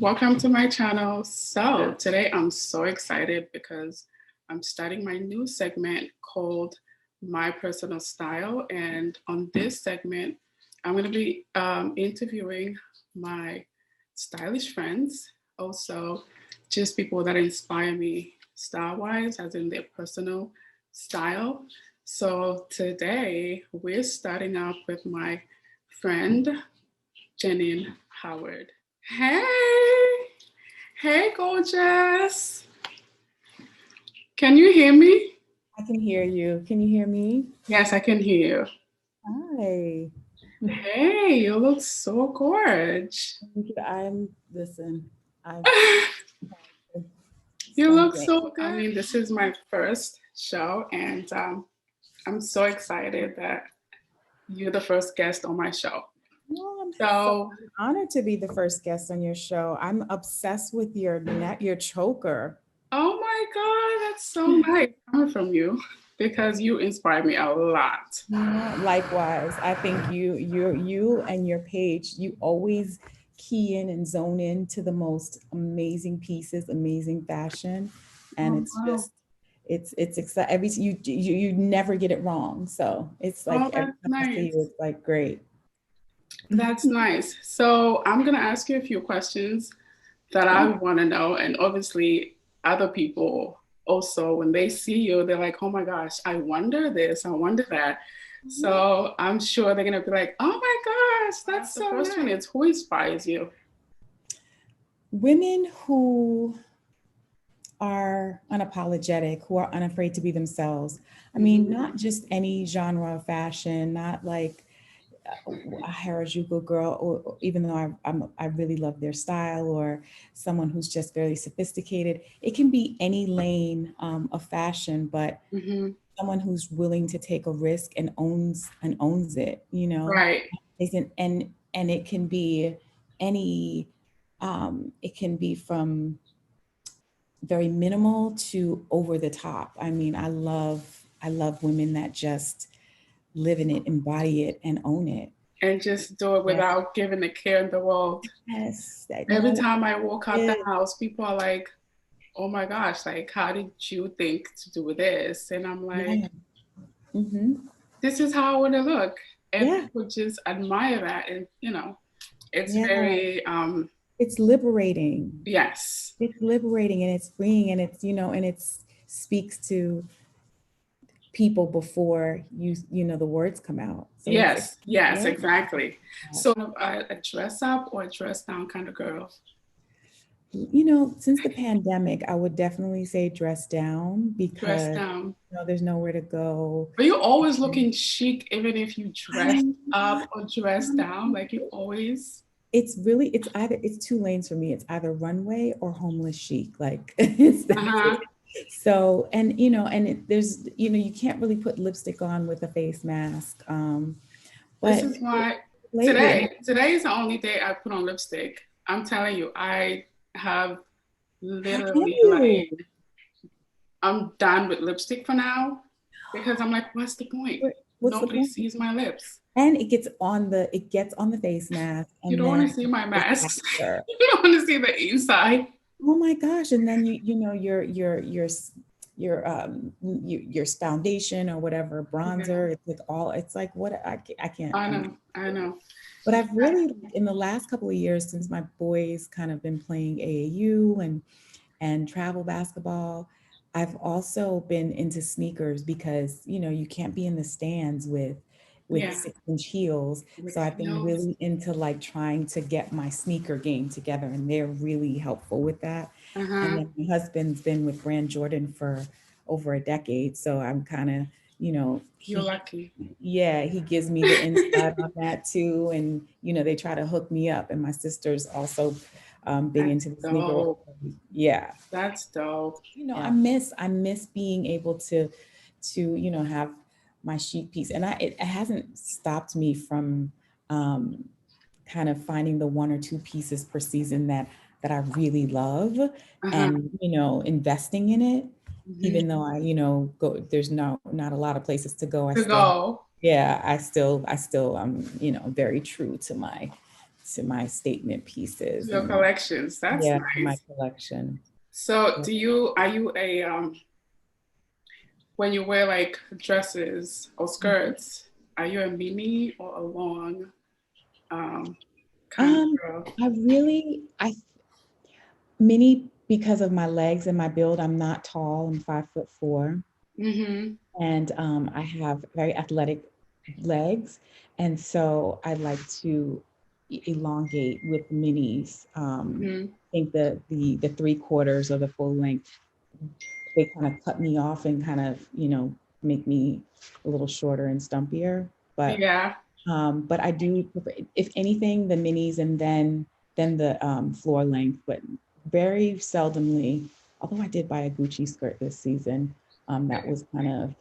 Welcome to my channel. So today I'm so excited because I'm starting my new segment called My Personal Style. And on this segment, I'm going to be interviewing my stylish friends, also just people that inspire me style-wise, as in their personal style. So today we're starting off with my friend, Jenine Howard. Hey, hey, gorgeous. Can you hear me? I can hear you. Can you hear me? Yes, I can hear Hi. you. Hey, you look so gorgeous. Listen, I'm You look something. so good. I mean, this is my first show, and I'm so excited that you're the first guest on my show. Well, I'm so So, honored to be the first guest on your show. I'm obsessed with your neck, your choker. oh my God, that's so nice coming from you because you inspire me a lot. Yeah, likewise, I think you and your page, you always key in and zone in to the most amazing pieces, amazing fashion, and Oh, it's wow. just it's exciting. You never get it wrong. So it's like Oh, every that's time I see nice. you, it's like great. That's nice. So I'm going to ask you a few questions that I Sure. want to know. And obviously, other people also, when they see you, they're like, oh my gosh, I wonder this, I wonder that. So I'm sure they're going to be like, oh my gosh, that's so nice. The first one is, who inspires you? Women who are unapologetic, who are unafraid to be themselves. I mean, not just any genre of fashion, not like a Harajuku girl, or even though I really love their style, or someone who's just very sophisticated. It can be any lane of fashion, but Mm-hmm. someone who's willing to take a risk and owns it. You know, Right. and it can be any. It can be from very minimal to over the top. I mean, I love women that just live in it, embody it, and own it. And just do it Yeah. without giving a care in the world. Yes, that Every no time I walk out the is. house, people are like, oh my gosh, like, how did you think to do this? And I'm like, Yeah. Hmm. this is how I want to look. And Yeah. people just admire that. And, it's Yeah. very, It's liberating. yes. It's liberating and it's freeing and it's, and it's speaks to people before the words come out. So Yes, yes, yeah. exactly. So a dress up or a dress down kind of girl. Since the pandemic, I would definitely say dress down Dress because down. there's nowhere to go. But you're always looking chic, even if you dress I'm up not- or dress down. Like you always. it's two lanes for me. It's either runway or homeless chic. Like it's Uh that's huh. it. So there's you can't really put lipstick on with a face mask. This But is why lately, today is the only day I put on lipstick. I'm telling you, I have how can literally you? like I'm done with lipstick for now because I'm like, what's the point? What's the Nobody point? sees my lips. And it gets on the face mask, You and don't want then to see my it's masks. after. You don't want to see the inside. Oh my gosh! And then your foundation or whatever Yeah, bronzer. It's like what I can't. I know. I know. But I've really, in the last couple of years, since my boys kind of been playing AAU and travel basketball, I've also been into sneakers because you can't be in the stands with Yeah, 6-inch heels. with So I've been heels. really into like trying to get my sneaker game together, and they're really helpful with that. Uh And huh. then my husband's been with Brand Jordan for over a decade, so I'm kind of, You're lucky. he gives me the insight on that too. And, they try to hook me up. And my sister's also big That's into the sneaker world. dope. Yeah. That's dope. I Yeah. miss being able to have my chic piece. And it hasn't stopped me from um, kind of finding the one or two pieces per season that I really love, Uh huh. and, investing in it. Hmm. Even though there's not a lot of places to go. I To still go. yeah, I still very true to my statement pieces Your and collections. That's yeah, to my nice. collection. So Yeah. are you a when you wear like dresses or skirts, are you a mini or a long kind of Um, girl? I mini because of my legs and my build. I'm not tall. I'm 5'4", Mm-hmm. and I have very athletic legs, and so I like to elongate with minis. Mm-hmm. I think the 3/4 or the full length, they kind of cut me off and kind of, make me a little shorter and stumpier. Yeah. But I do prefer, if anything, the minis and then the floor length, but very seldomly. Although I did buy a Gucci skirt this season, that was kind of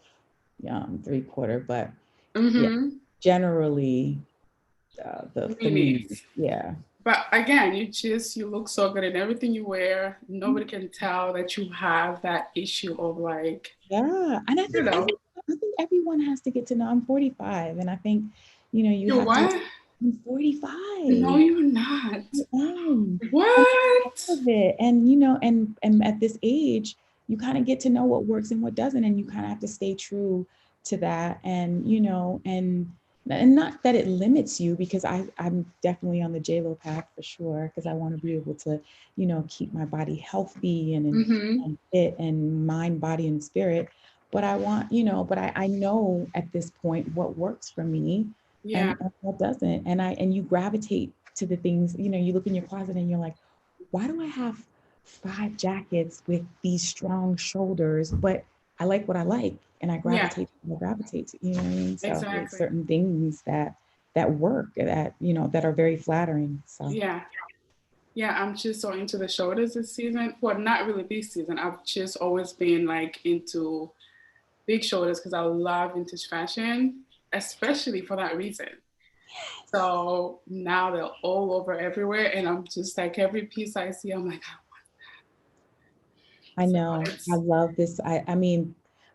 3/4, but yeah, Mm-hmm. generally the minis, Minis. yeah. But again, you look so good in everything you wear. Nobody can tell that you have that issue of like, Yeah, and you know, I think everyone has to get to know. I'm 45, and I think, you you have to. what? I'm No, 45. you're not. I am. I'm What? proud of it, and and at this age, you kind of get to know what works and what doesn't, and you kind of have to stay true to that, and not that it limits you, because I'm definitely on the JLo path for sure, because I want to be able to, keep my body healthy Mm-hmm. and fit and mind, body, and spirit. But I want, but I know at this point what works for me Yeah. and what doesn't. And you gravitate to the things, you look in your closet and you're like, why do I have 5 jackets with these strong shoulders? But I like what I like, and Yeah. I gravitate to, you know what I mean? So there's Exactly. certain things that work, that are very flattering. So Yeah. Yeah, I'm just so into the shoulders this season. Well, not really this season. I've just always been like into big shoulders because I love vintage fashion, especially for that reason. So now they're all over everywhere, and I'm just like every piece I see, I'm like, I so know, I it's love this. I mean,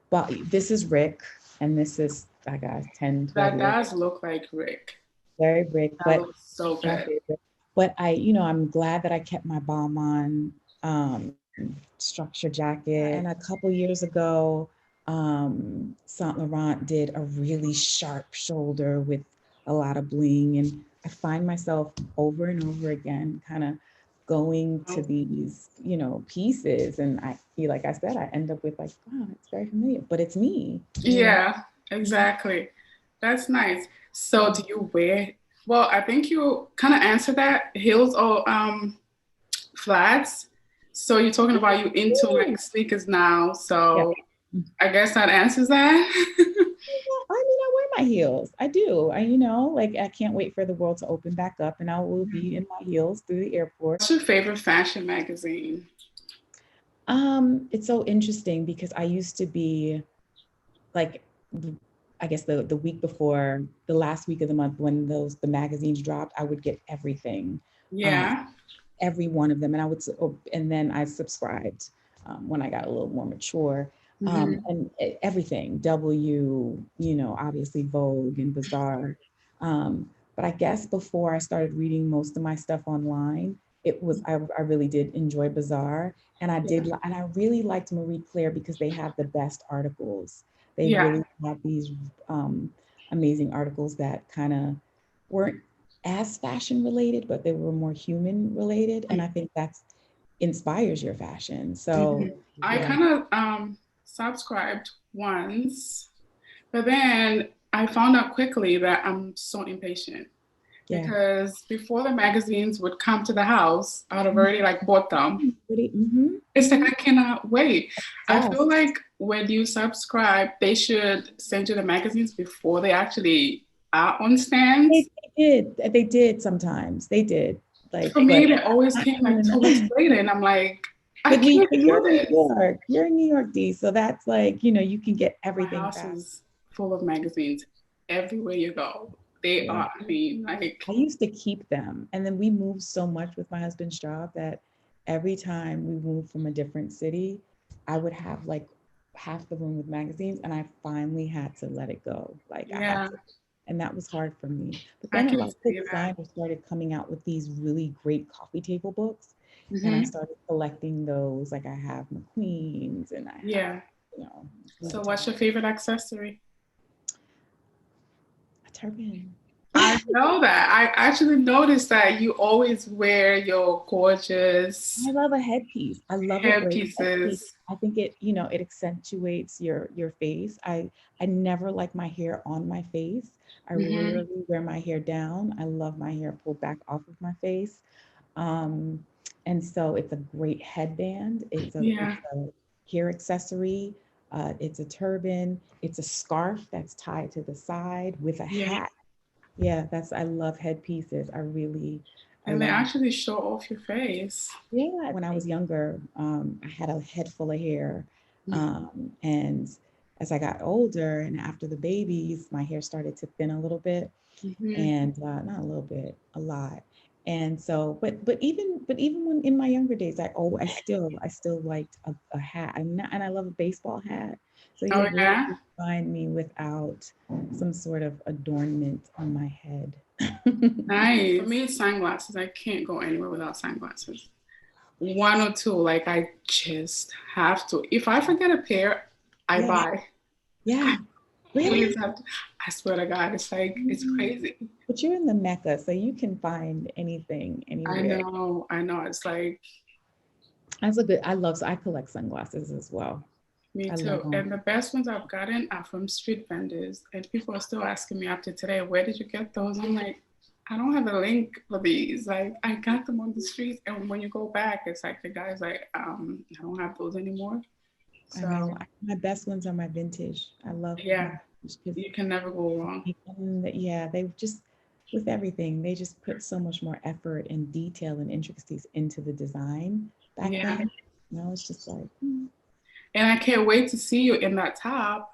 but this is Rick, and this is, I got 10, 12 that years, does look like Rick. very Rick, That but looks so my good. favorite. But I'm glad that I kept my bomb on structure jacket. And a couple years ago, Saint Laurent did a really sharp shoulder with a lot of bling. And I find myself over and over again kind of going to these, pieces. And I feel like I said, I end up with like, wow, it's very familiar, but it's me. Yeah, exactly. That's nice. So do you wear, well, I think you kind of answered that, heels or flats. So you're talking about you into like sneakers now. Yeah. So I guess that answers that. I mean, I wear my heels. I do. Like, I can't wait for the world to open back up, and I will be in my heels through the airport. What's your favorite fashion magazine? It's so interesting because I used to be like, I guess the week before, the last week of the month when the magazines dropped, I would get everything, um, Yeah. every one of them, and and then I subscribed when I got a little more mature. Hmm. And everything, obviously Vogue and Bazaar. But I guess before I started reading most of my stuff online, I really did enjoy Bazaar, and Yeah. and I really liked Marie Claire because they have the best articles. They Yeah. really have these amazing articles that kind of weren't as fashion related, but they were more human related, and I think that's inspires your fashion. So Mhm. I yeah, kind of subscribed once, but then I found out quickly that I'm so impatient yeah. because before the magazines would come to the house, I'd have already like bought them. It's like I cannot wait. I feel Yes. like when you subscribe, they should send you the magazines before they actually are on stands. They did sometimes. They did. For Like, me, but they always not came like even 2 weeks later, and I'm like, I can't but do you're in New this. York. You're in New York, D. So that's like, you can get My everything house fast. is full of magazines everywhere you go. They Yeah. are, I mean, like, I used to keep them. And then we moved so much with my husband's job that every time we moved from a different city, I would have like half the room with magazines, and I finally had to let it go. Like, I had yeah, to. And that was hard for me. But I then a can lot of the see that. designers started coming out with these really great coffee table books. And I Hmm. started collecting those. Like I have McQueen's and I have, Yeah. you know, So Louis what's Vuitton. your favorite accessory? A turban. I know that. I actually noticed that you always wear your gorgeous I love a headpiece. I love a great headpiece. headpieces. I think it, you know, it accentuates your face. I never like my hair on my face. I Hmm. rarely wear my hair down. I love my hair pulled back off of my face. Um, and so it's a great headband. It's Yeah. a hair accessory. It's a turban. It's a scarf that's tied to the side with a Yeah. hat. Yeah, I love headpieces. I And they love. actually show off your face. Yeah, when I was younger, I had a head full of hair. And as I got older and after the babies, my hair started to thin a little bit Hmm. and not a little bit, a lot. And so, but even when in my younger days, I still liked a hat. And I love a baseball hat. So Oh you'll rarely yeah. find me without some sort of adornment on my head. Nice. For me, it's sunglasses. I can't go anywhere without sunglasses. One or two, like I just have to. If I forget a pair, I Yeah, buy. yeah, Always really. have to. I swear to God, it's like it's Mm. crazy. But you're in the Mecca, so you can find anything, I anywhere. know, I know. It's like I collect sunglasses as well. me I love too. them. And the best ones I've gotten are from street vendors. And people are still asking me after today, where did you get those? I'm like, I don't have a link for these. Like I got them on the street. And when you go back, it's like the guy's like, I don't have those anymore. I So know. My best ones are my vintage. I love my yeah, vintage because you can never go wrong. yeah, they just with everything, they just put so much more effort and detail and intricacies into the design back Yeah. then. You know, it's just like And I can't wait to see you in that top.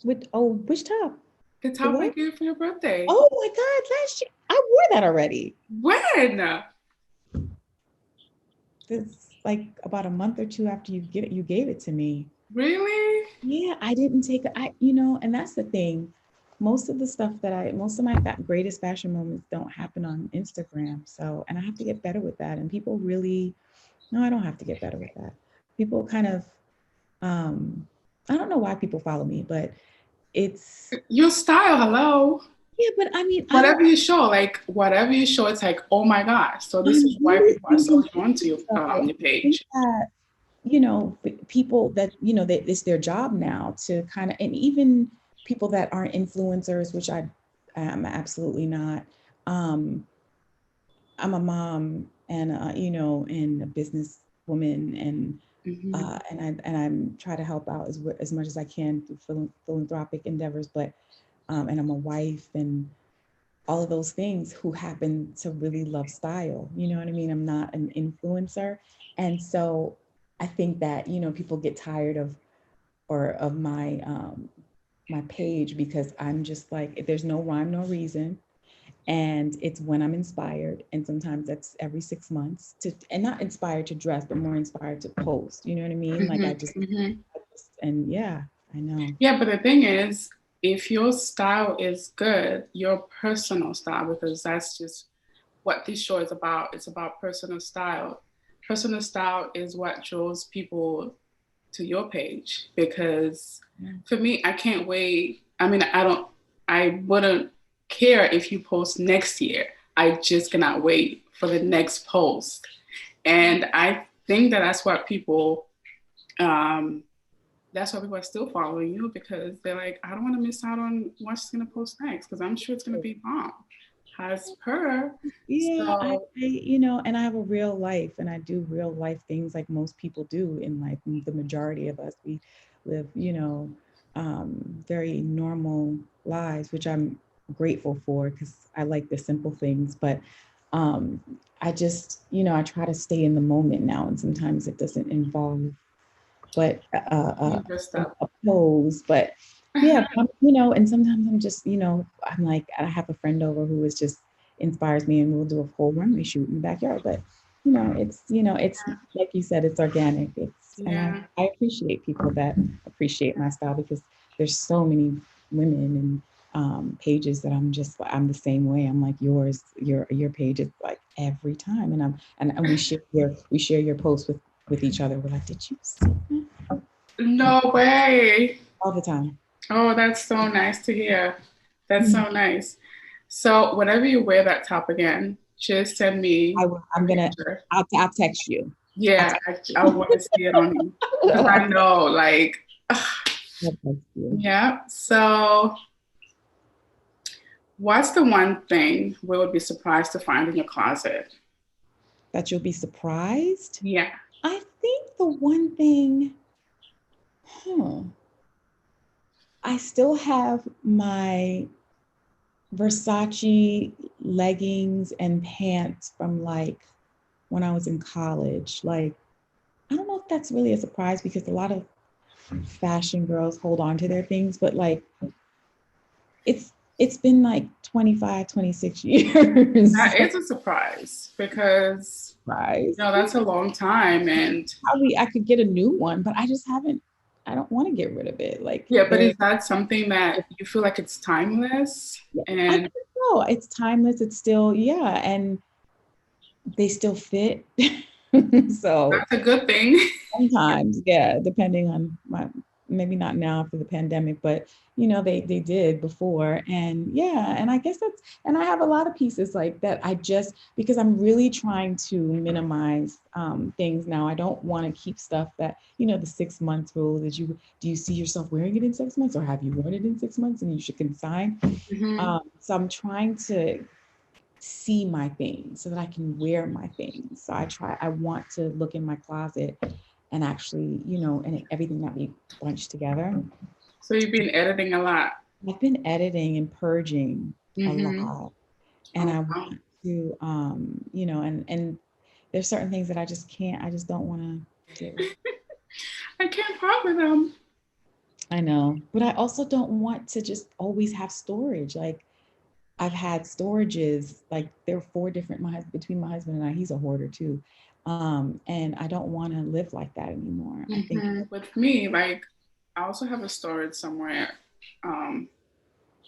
which top? The The top I what? gave for your birthday. Oh my God, last year I wore that already. When? It's like about a month or two after you gave it to me. Really? Yeah, I didn't take and that's the thing. Most of my greatest fashion moments don't happen on Instagram. So, and I have to get better with that. And people really, no, I don't have to get better with that. People kind of, um, I don't know why people follow me, but it's, Your style, hello. yeah, but I mean, Whatever you show, like whatever you show, it's like, oh my gosh. So I'm this is why really people are so thinking, drawn to though, your I think page. that people that it's their job now to kind of, and even people that aren't influencers, which I am absolutely not. um I'm a mom and and a business woman, and Hmm. I'm try to help out as much as I can through philanthropic endeavors, but and I'm a wife and all of those things who happen to really love style. You know what I mean? I'm not an influencer. And so I think that, people get tired of my page because I'm just like, there's no rhyme, no reason. And it's when I'm inspired. And sometimes that's every 6 months and not inspired to dress, but more inspired to post. You know what I mean? Like Hmm. Hmm. and yeah, I know. Yeah, but the thing is, if your style is good, your personal style, because that's just what this show is about. It's about personal style. Personal style is what draws people to your page because Yeah. for me, I can't wait. I mean, I wouldn't care if you post next year. I just cannot wait for the next post. And I think that um, that's why people are still following you because they're like, I don't want to miss out on what she's going to post next because I'm sure it's going to be bomb. As per. Yeah, So, and I have a real life and I do real life things like most people do in life. The majority of us, we live, very normal lives, which I'm grateful for because I like the simple things. But um, I just, I try to stay in the moment now, and sometimes it doesn't involve but Libra stuff. a pose. But yeah, and sometimes I'm just, I'm like, I have a friend over who is just inspires me, and we'll do a whole runway shoot in the backyard. But it's like you said, it's organic. And Yeah. I appreciate people that appreciate my style because there's so many. women and pages that I'm the same way. I'm like your page is like every time, and we share your posts with each other. We're like, did you see that? No way. All the time. Oh, that's so nice to hear. That's Mhm. so nice. So whenever you wear that top again, just send me a picture. I'll text you. Yeah, I want to see it on you because I know, like, I'll text you. yeah. So, what's the one thing we would be surprised to find in your closet? That you'll be surprised. Yeah. I think the one thing, huh, I still have my Versace leggings and pants from like when I was in college. Like, I don't know if that's really a surprise because a lot of fashion girls hold on to their things, but like it's been like 25, 26 years. That is a surprise because, Surprise. that's a long time. And Probably I could get a new one, but I just haven't, I don't want to get rid of it. Like yeah, but is that something that you feel like it's timeless? yeah, I And think so. It's timeless. It's still, yeah, and they still fit. So that's a good thing. sometimes, yeah, depending on maybe not now after the pandemic, but they did before. And yeah, and I guess and I have a lot of pieces like that. I just, because I'm really trying to minimize things now. I don't want to keep stuff that, the 6 months rule that do you see yourself wearing it in 6 months, or have you worn it in 6 months and you should consign? Mhm. So I'm trying to see my things so that I can wear my things. So I want to look in my closet and actually, and everything not be bunched together. So you've been editing a lot. I've been editing and purging a Mm-hmm. lot, and Oh, I wow. want to, and there's certain things that I just don't want to do. I can't part with them. I know, but I also don't want to just always have storage. Like I've had storages, like there are four different, between my husband and I, he's a hoarder too. And I don't want to live like that anymore. I think, With me, like, I also have a storage somewhere. Um,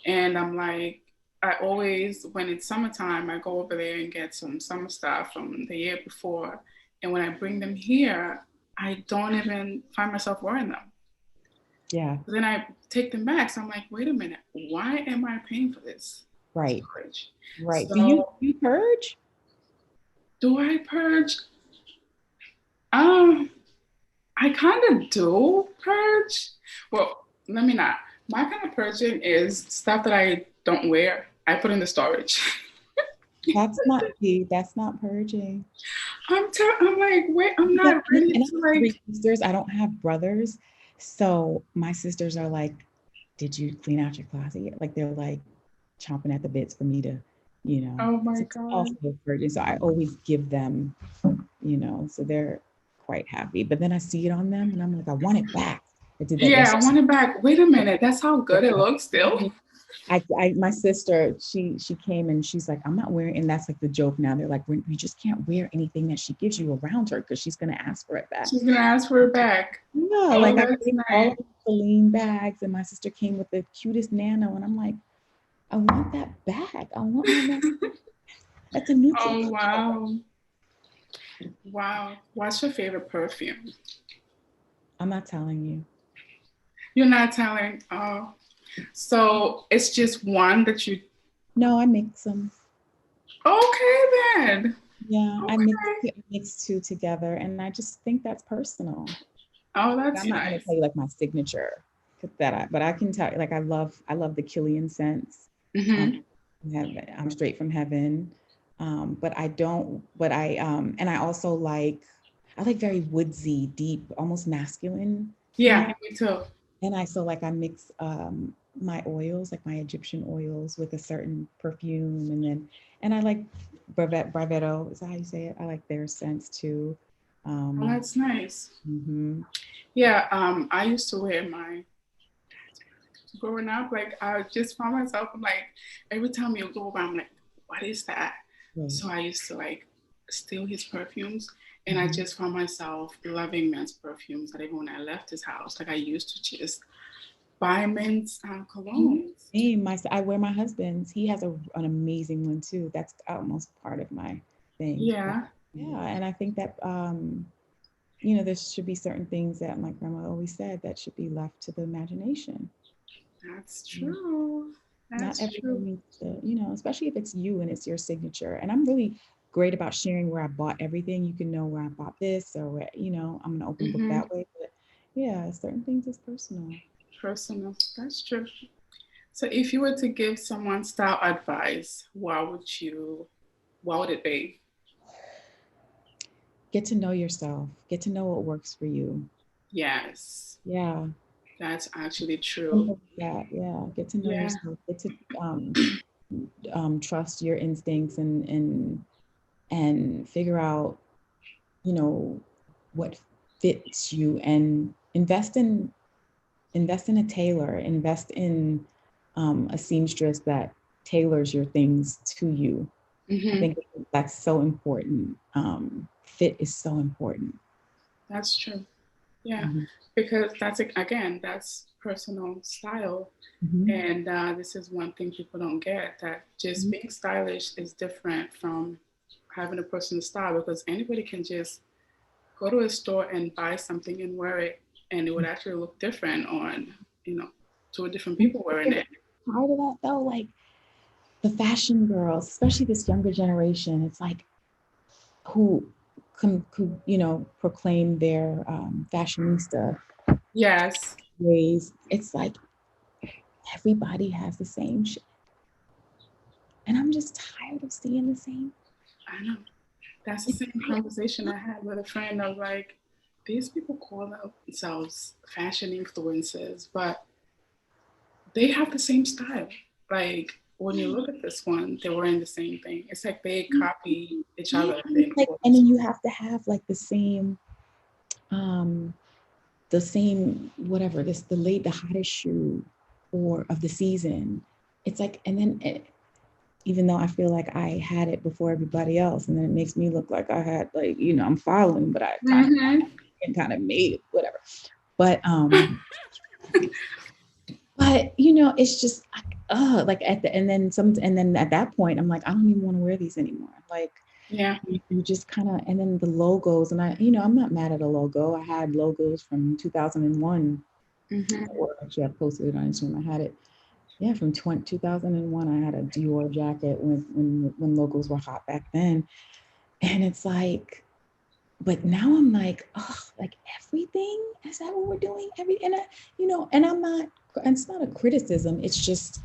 and I'm like, I always, when it's summertime, I go over there and get some summer stuff from the year before. And when I bring them here, I don't even find myself wearing them. yeah, But then I take them back. So I'm like, wait a minute, why am I paying for this right, storage? right. So You purge? do I purge? Um, I kind of do purge. Well, let me not. My kind of purging is stuff that I don't wear. I put in the storage. That's not purging. I'm like, wait, I'm Because not ready and I to have like. three sisters. I don't have brothers. So my sisters are like, did you clean out your closet yet? Like they're like chomping at the bits for me to, Oh my to god. also purge. So I always give them, so they're quite happy. But then I see it on them and I'm like, I want it back. I did that Yeah, I yesterday. want it back. Wait a minute. That's how good it looks still. My sister, she came and she's like, I'm not wearing, and that's like the joke now. They're like, we just can't wear anything that she gives you around her because she's gonna ask for it back. She's gonna ask for it back. Yeah, Oh, like I that's gave all nice. of the Celine bags, and my sister came with the cutest nano, and I'm like, I want that back. I want my nano. That's a neutral Oh color. wow. Wow. What's your favorite perfume? I'm not telling you. You're not telling. Oh. So it's just one that you. No, I mix them. Okay then. Yeah, Okay. I mix two together, and I just think that's personal. Oh, I'm that's not gonna nice. tell you like my signature but I can tell you like I love the Killian scents. Um, Mm-hmm. I'm straight from heaven. But I don't, but and I like very woodsy, deep, almost masculine Yeah, smell. me too. And I mix my oils, like my Egyptian oils, with a certain perfume, and I like Bravetto. Is that how you say it? I like their scents too. Oh, Um, that's nice. mhm. Yeah, I used to wear my growing up, like I just found myself, I'm like, every time you go by, I'm like, what is that? Right. So I used to like steal his perfumes. And I Mhm. just found myself loving men's perfumes that even when I left his house, like I used to just buy men's colognes. Same. I wear my husband's. He has an amazing one too. That's almost part of my thing. Yeah. Yeah, and I think that you know, there should be certain things that my grandma always said that should be left to the imagination. That's true. Not That's everything true. needs to, you know, especially if it's you and it's your signature. And I'm really great about sharing where I bought everything. You can know where I bought this or where, you know, I'm an open book Mm-hmm. that way. But yeah, certain things is personal. Personal. That's true. So if you were to give someone style advice, what would it be? Get to know yourself. Get to know what works for you. Yes, Yeah. that's actually true. Simple as that. Yeah. Get to know Yeah. yourself. Get to trust your instincts and figure out, you know, what fits you and invest in a tailor, invest in a seamstress that tailors your things to you. I Mm-hmm. think that's so important. Fit is so important. That's true. Yeah, Mhm. because again, that's personal style. Mhm. And this is one thing people don't get, that just Mhm. being stylish is different from having a personal style, because anybody can just go to a store and buy something and wear it, and it would actually look different on, two different people wearing it. Part of that though, like the fashion girls, especially this younger generation, it's like who you know, proclaim their fashionista Yes, ways. It's like everybody has the same shit. And I'm just tired of seeing the same. I know. That's the same conversation I had with a friend. I was like, these people call themselves fashion influencers, but they have the same style. Like when you look at this one, they're wearing the same thing. It's like they copy each Yeah, other. and it's like, and then you have to have like um, the same whatever this the hottest shoe or of the season. It's like, and then even though I feel like I had it before everybody else, and then it makes me look like I had like, you know, I'm following, but I Mm-hmm. kind of made it, whatever. But but you know, it's just like at the and then at that point, I'm like, I don't even want to wear these anymore. Like Yeah. you just kind of, and then the logos, and I, you know, I'm not mad at a logo. I had logos from 2001, Mm-hmm. or actually I posted it on Instagram. I had it, yeah, from 2001. I had a Dior jacket when logos were hot back then, and it's like, but now I'm like, oh, like everything, is that what we're doing? And I, you know, and I'm not, and it's not a criticism. It's just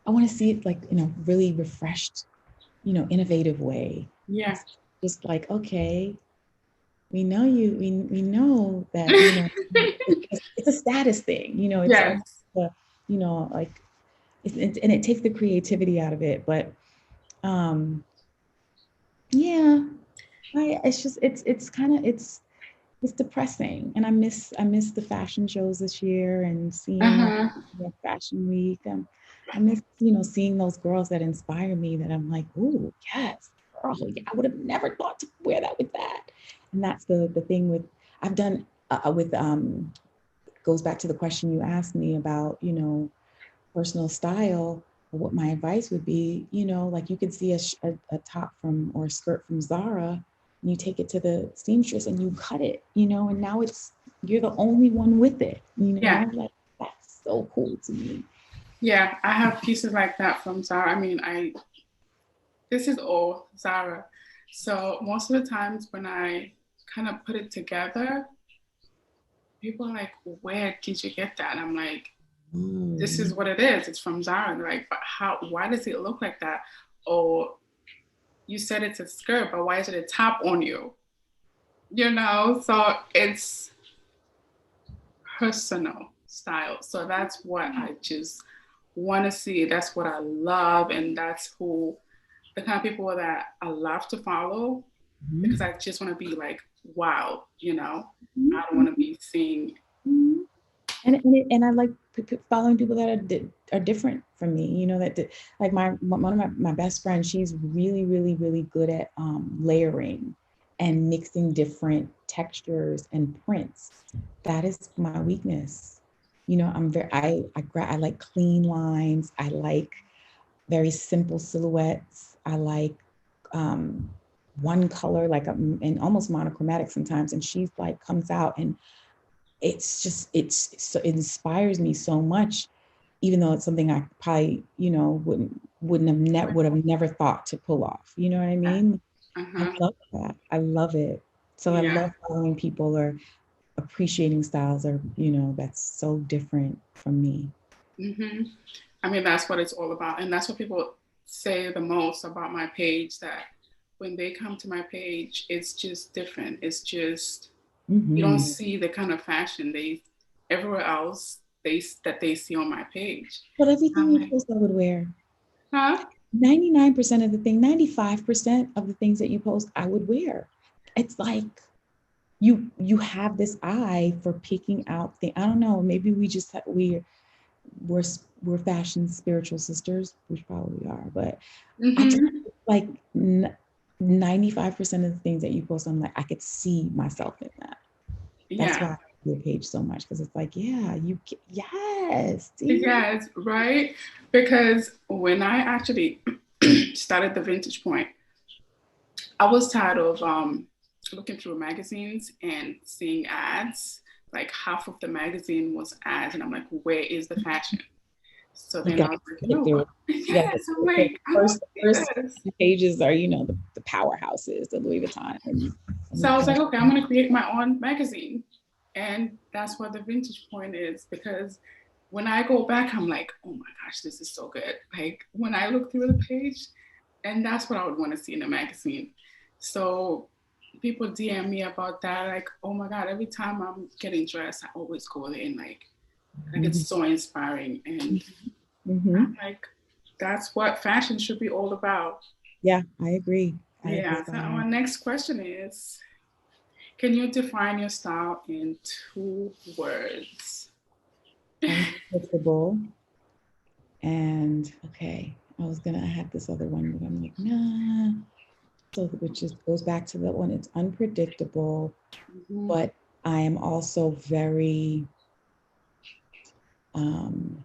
I want to see it like in a really refreshed, you know, innovative way. Yeah. It's just like, okay, we know you, we know that, you know, it's a status thing, you know, it's almost, Yes. you know, like, and it takes the creativity out of it. But yeah, it's just, it's kind of, it's depressing. And I miss the fashion shows this year and seeing Uh-huh. fashion week. I miss, you know, seeing those girls that inspire me that I'm like, ooh, yes, girl, yeah, I would have never thought to wear that with that. And that's the thing with, I've done with goes back to the question you asked me about, you know, personal style. What my advice would be, you know, like you could see a top from or a skirt from Zara, and you take it to the seamstress and you cut it, you know, and now it's, you're the only one with it, you Yeah. know, like that's so cool to me. Yeah. I have pieces like that from Zara. I mean, this is all Zara. So most of the times when I kind of put it together, people are like, where did you get that? And I'm like, this is Mm. what it is. It's from Zara. And they're like, but why does it look like that? Or you said it's a skirt, but why is it a top on you? So it's personal style. So that's what I just want to see. That's what I love. And that's the kind of people that I love to follow, because Mhm. I just want to be like, wow, I don't want to Mhm. be seeing. Mhm. And I like following people that are different from me. You know that like one of my best friends. She's really really good at layering and mixing different textures and prints. That is my weakness. You know, I like clean lines. I like very simple silhouettes. I like um, one color, like and almost monochromatic sometimes. And she's like comes out, and it inspires me so much, even though it's something I probably, you know, would have never thought to pull off. You know what I mean? I Uh-huh. love that. I love it. So I Yeah. love following people or appreciating styles, or, you know, that's so different from me. Hmm. I mean, that's what it's all about. And that's what people say the most about my page, that when they come to my page, it's just different. It's just, you don't Hmm. see the kind of fashion they everywhere else that they see on my page. But everything I'm you like, post, I would wear. huh? 99% of the thing, 95% of the things that you post, I would wear. It's like you have this eye for picking out the, I don't know, maybe we just we're we're fashion spiritual sisters, which probably are, but I just Hmm. like 95% of the things that you post, I'm like, I could see myself in that. That's Yeah. why I love your page so much, because it's like, yeah, yes, see? Yes, right. Because when I actually started the Vintage Point, I was tired of looking through magazines and seeing ads. Like half of the magazine was ads, and I'm like, where is the fashion? So You then I got was like, to you get know through what? it. You got to Yes, get I'm through it. like, I want First, to see first this. pages are, you know, the powerhouses, the Louis Vuitton and So the I was like, okay, I'm Perfume. going to create my own magazine. And that's what the Vintage Point is, because when I go back, I'm like, oh my gosh, this is so good. Like when I look through the page, and that's what I would want to see in a magazine. So people DM me about that, like, oh my God, every time I'm getting dressed, I always go there and like it's Mhm. so inspiring. And I'm Mhm. like, that's what fashion should be all about. Yeah, I agree. I agree. Yeah. So our next question is, can you define your style in 2 words? Unpredictable. And okay, I had this other one, but I'm like, nah. So which just goes back to that one. It's unpredictable, Mm-hmm. but I am also very um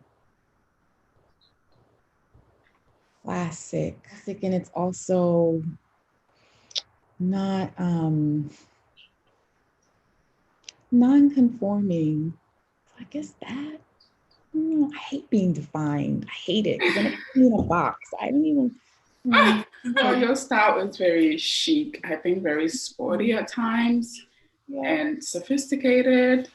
classic, and it's also not non-conforming. I guess that I hate being defined. I hate it because then it puts me in a box. I don't even. So Like, your style is very chic, I think very sporty at times yeah, and sophisticated,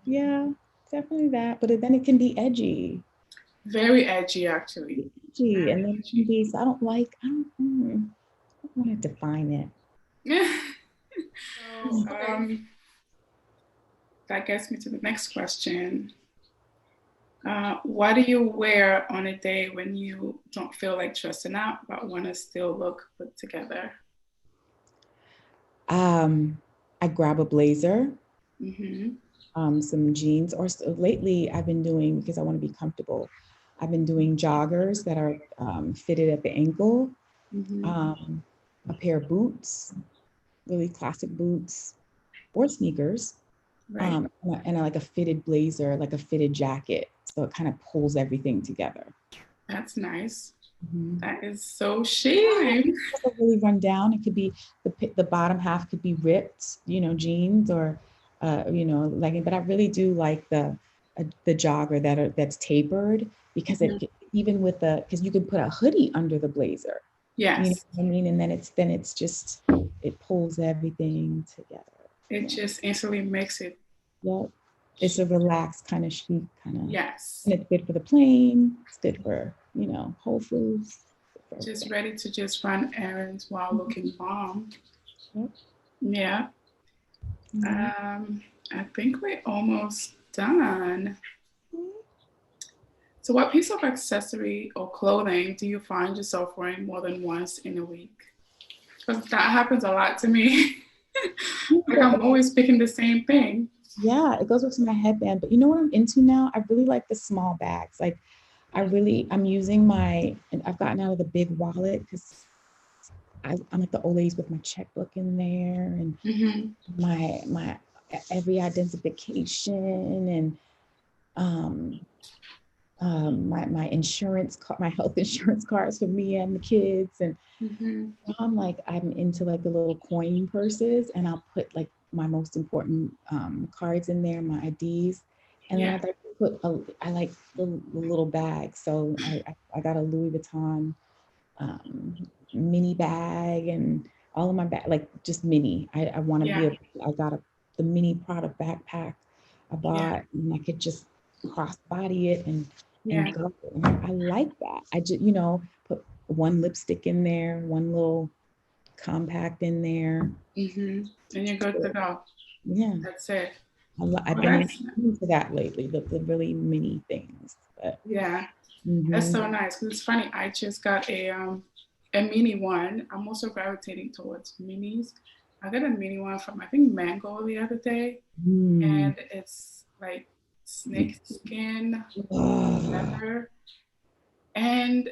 yeah, definitely that. But then it can be edgy, very edgy actually. and Very then it can edgy. be. So I don't want to define it. So that gets me to the next question. What do you wear on a day when you don't feel like dressing out but want to still look put together? Um, I grab a blazer, Mm-hmm. some jeans, or lately I've been doing, because I want to be comfortable. I've been doing joggers that are fitted at the ankle, Mm-hmm. um, a pair of boots, really classic boots, or sneakers, Right. and I like a fitted blazer, like a fitted jacket, so it kind of pulls everything together. That's nice. Mhm. That is so Yeah, chic. it doesn't really run down. It could be the bottom half could be ripped, you know, jeans or legging. But I really do like the jogger that's tapered, because Mhm. even with the because you can put a hoodie under the blazer. You know Yes. what I mean? And then it's just it pulls everything together. It Yeah. just instantly makes it. Yep. It's a relaxed kind of chic kind of, Yes. and it's good for the plane. It's good for, Whole Foods, good for Just everything. ready to just run errands while Mhm. looking bomb. Yep. Yeah. Mhm. I think we're almost done. So, what piece of accessory or clothing do you find yourself wearing more than once in a week? Because that happens a lot to me. Like I'm always picking the same thing. Yeah, it goes with my headband. But you know what I'm into now? I really like the small bags. Like I'm using and I've gotten out of the big wallet because I'm like the old ladies with my checkbook in there, and Mm-hmm. my every identification, and my insurance, my health insurance cards for me and the kids. And I'm like, I'm into like the little coin purses, and I'll put like my most important cards in there, my IDs. And then Yeah. I'd like to put, I like the little bag. So I got a Louis Vuitton mini bag, and all of my bag, like just mini. I want to be Yeah. able, I got the mini product backpack I Yeah. bought, and I could just cross body it and Yeah. go. And I like that. I just, put one lipstick in there, one little compact in there. And you're good to go. Yeah. That's it. I've Oh, been that's into that lately, the really mini things. But yeah. That's mm-hmm. so nice. Because it's funny. I just got a mini one. I'm also gravitating towards minis. I got a mini one from I think Mango the other day, and it's like snake skin Oh, leather, and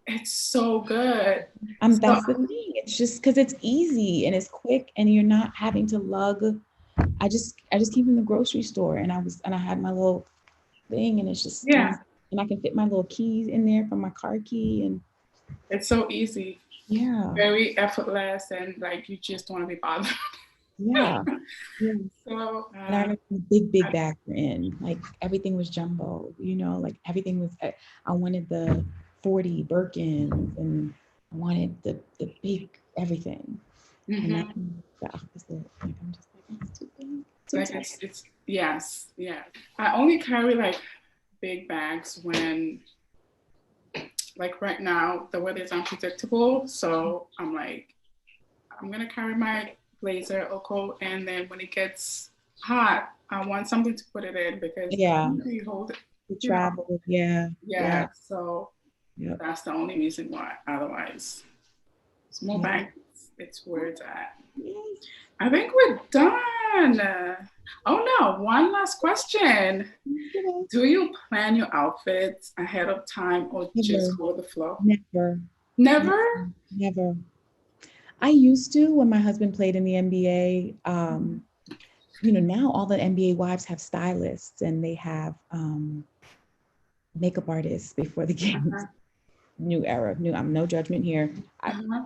it's so good. So that's the thing. It's just because it's easy and it's quick, and you're not having to lug. I just came from the grocery store, and I had my little thing, and it's just yeah, easy, and I can fit my little keys in there from my car key, and it's so easy, yeah, very effortless, and like you just don't want to be bothered. yeah, yeah. So And I remember the big I, bags were in, like everything was jumbo, like everything was. I wanted the 40 Birkins, and I wanted the big everything, and now mhm. the opposite. Like I'm just like it's too big, too Like tight. it's yes, yeah. I only carry like big bags when like right now the weather is unpredictable, so I'm like I'm gonna carry my blazer or coat, and then when it gets hot, I want something to put it in because I Yeah, don't really hold it, the you know. travel. Yeah, yeah, Yeah, so yeah, that's the only reason why. Otherwise, small yeah. bag, it's where it's at. Yes. I think we're done. Oh no, one last question. Do you plan your outfits ahead of time or Never, just go with the flow? never, Never? never, never. I used to when my husband played in the NBA. Now all the NBA wives have stylists, and they have makeup artists before the games. Uh-huh. New era, new. I'm no judgment here. Uh-huh.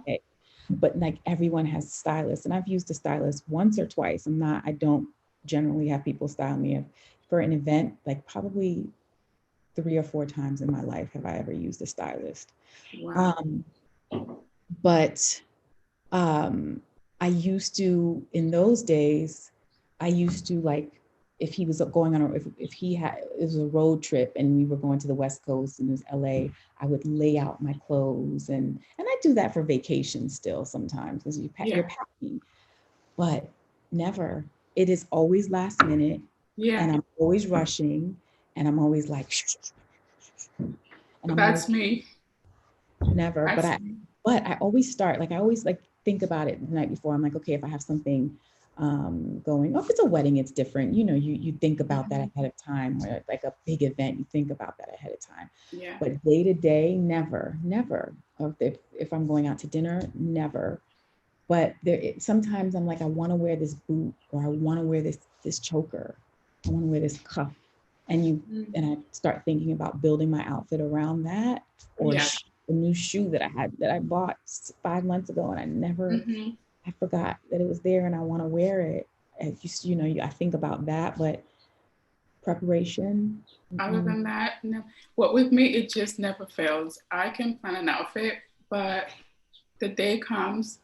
But like everyone has stylists, and I've used a stylist once or twice. I don't generally have people style me for an event. Like probably 3 or 4 times in my life have I ever used a stylist. Wow. Um, but um, I used to, in those days, I used to like, if he was going on, if he had, it was a road trip and we were going to the West Coast and it was LA, I would lay out my clothes, and I do that for vacation still sometimes because you're Yeah. packing, but never. It is always last minute, Yeah. and I'm always rushing, and I'm always like, and I'm always That's me. never. But That's I me. but I always start, like I always like think about it the night before. I'm like, okay, if I have something going, oh, if it's a wedding, it's different. You think about that ahead of time, or like a big event, you think about that ahead of time. Yeah. But day to day, never, never. Or if I'm going out to dinner, never. But sometimes I'm like, I want to wear this boot, or I want to wear this choker, I want to wear this cuff, and I start thinking about building my outfit around that, or Yeah. a new shoe that I bought 5 months ago, and Mm-hmm. I forgot that it was there, and I want to wear it. And I think about that, but preparation. Other Mm-mm. than that, no. What with me, it just never fails. I can plan an outfit, but the day comes,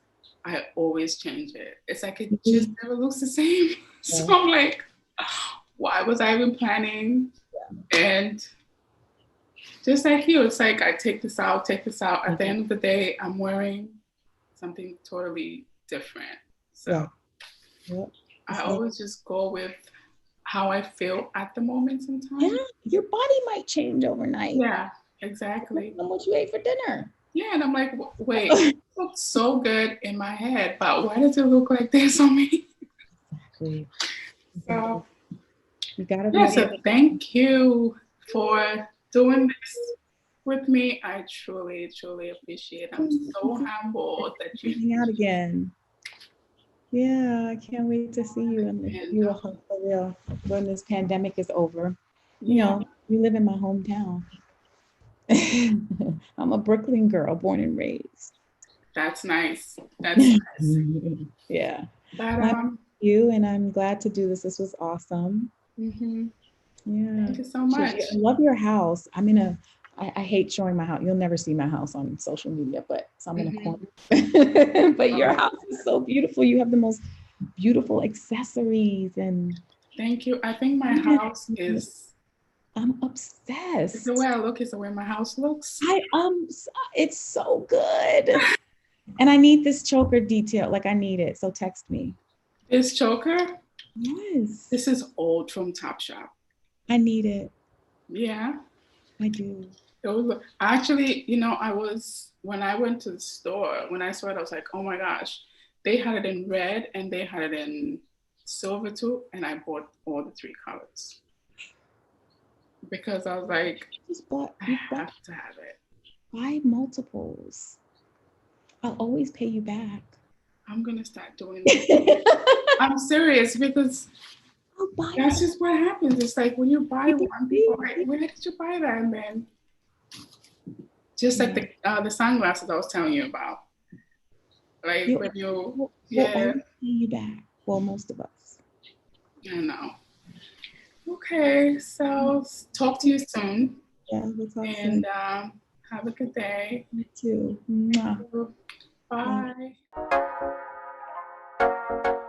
I always change it. It's like it just never looks the same. So I'm like, why was I even planning? And just like you, it's like I take this out, take this out. At the end of the day, I'm wearing something totally different. So Yeah, yeah. I It's like, always just go with how I feel at the moment yeah, sometimes. your body might change overnight. Yeah, Depending exactly. on what you ate for dinner. Yeah, and I'm like, wait, it looks so good in my head, but why does it look like this on me? Exactly. Exactly. So, You gotta yeah, be so able. thank you for doing this with me. I truly, truly appreciate it. I'm so humbled that you Hang out again. Yeah, I can't wait to see you and and you will hug for real when this pandemic is over. You Yeah, know, you live in my hometown. I'm a Brooklyn girl, born and raised. that's nice. That's nice. Yeah. But Well, I miss you, and I'm glad to do this. This was awesome. mhm. Yeah. Thank you so much. I love your house. I hate showing my house. You'll never see my house on social media, but so I'm in a Mhm. corner. But your Oh, house is so beautiful. You have the most beautiful accessories, and thank you. I think my house I'm is the way obsessed. I look is the way my house looks. It's so good. And I need this choker detail. Like I need it. So text me. This choker, Yes. this is old from Topshop. I need it. Yeah. I do. It was actually, I was when I went to the store, when I saw it, I was like, oh my gosh, they had it in red and they had it in silver too, and I bought all the three colors because I was like, I You bought have to have it. 5 multiples. I'll always pay you back. I'm gonna start doing that. I'm serious because I'll buy that's more. just what happens. It's like when you buy You can one, people are see. like, where did you buy that? And then just like Yeah. the sunglasses I was telling you about, like You when you, will yeah, always pay you back. Well, most of us. I know. Okay, so talk to you soon, Yeah, we'll talk and soon. have a good day. You too. Thank Mwah. you. Thank you. Bye.